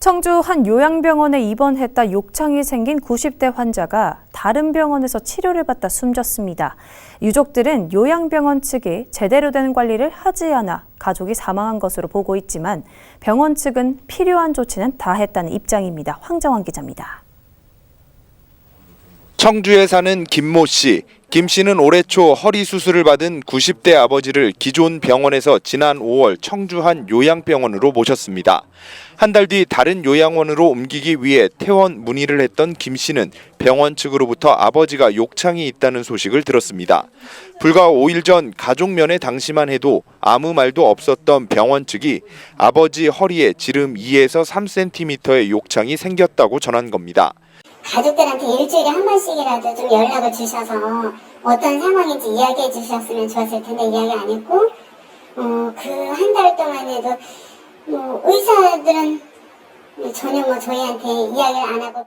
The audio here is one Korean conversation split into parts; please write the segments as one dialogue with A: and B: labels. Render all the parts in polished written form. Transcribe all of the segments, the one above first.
A: 청주 한 요양병원에 입원했다 욕창이 생긴 90대 환자가 다른 병원에서 치료를 받다 숨졌습니다. 유족들은 요양병원 측이 제대로 된 관리를 하지 않아 가족이 사망한 것으로 보고 있지만 병원 측은 필요한 조치는 다 했다는 입장입니다. 황정환 기자입니다.
B: 청주에 사는 김모 씨. 김 씨는 올해 초 허리 수술을 받은 90대 아버지를 기존 병원에서 지난 5월 청주 한 요양병원으로 모셨습니다. 한 달 뒤 다른 요양원으로 옮기기 위해 퇴원 문의를 했던 김 씨는 병원 측으로부터 아버지가 욕창이 있다는 소식을 들었습니다. 불과 5일 전 가족 면회 당시만 해도 아무 말도 없었던 병원 측이 아버지 허리에 지름 2에서 3cm의 욕창이 생겼다고 전한 겁니다.
C: 가족들한테 일주일에 한 번씩이라도 좀 연락을 주셔서 어떤 상황인지 이야기해 주셨으면 좋았을 텐데 이야기 안 했고 그 한 달 동안에도 의사들은 전혀 저희한테 이야기를 안 하고.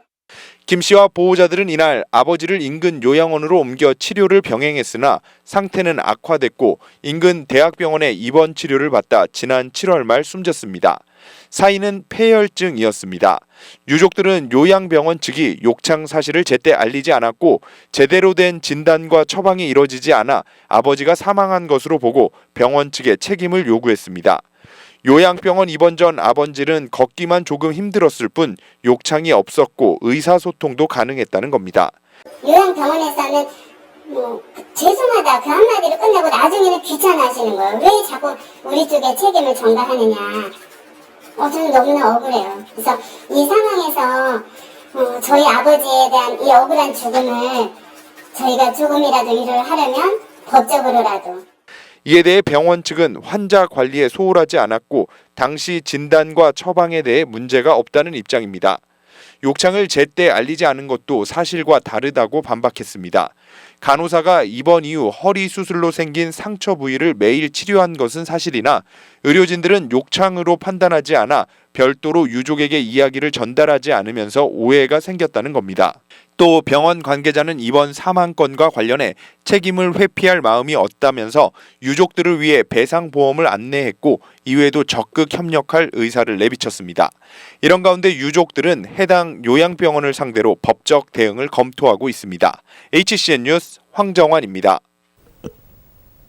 B: 김 씨와 보호자들은 이날 아버지를 인근 요양원으로 옮겨 치료를 병행했으나 상태는 악화됐고 인근 대학병원에 입원 치료를 받다 지난 7월 말 숨졌습니다. 사인은 폐혈증이었습니다. 유족들은 요양병원 측이 욕창 사실을 제때 알리지 않았고 제대로 된 진단과 처방이 이뤄지지 않아 아버지가 사망한 것으로 보고 병원 측에 책임을 요구했습니다. 요양병원 입원 전 아버지는 걷기만 조금 힘들었을 뿐 욕창이 없었고 의사소통도 가능했다는 겁니다.
C: 요양병원에서는 죄송하다 그 한마디로 끝내고 나중에는 귀찮아하시는 거예요. 왜 자꾸 우리 쪽에 책임을 전가하느냐. 저는 너무나 억울해요. 그래서 이 상황에서 저희 아버지에 대한 이 억울한 죽음을 저희가 조금이라도 위로를 하려면 법적으로라도.
B: 이에 대해 병원 측은 환자 관리에 소홀하지 않았고 당시 진단과 처방에 대해 문제가 없다는 입장입니다. 욕창을 제때 알리지 않은 것도 사실과 다르다고 반박했습니다. 간호사가 입원 이후 허리 수술로 생긴 상처 부위를 매일 치료한 것은 사실이나 의료진들은 욕창으로 판단하지 않아 별도로 유족에게 이야기를 전달하지 않으면서 오해가 생겼다는 겁니다. 또 병원 관계자는 이번 사망 건과 관련해 책임을 회피할 마음이 없다면서 유족들을 위해 배상보험을 안내했고 이외에도 적극 협력할 의사를 내비쳤습니다. 이런 가운데 유족들은 해당 요양병원을 상대로 법적 대응을 검토하고 있습니다. HCN 뉴스 황정환입니다.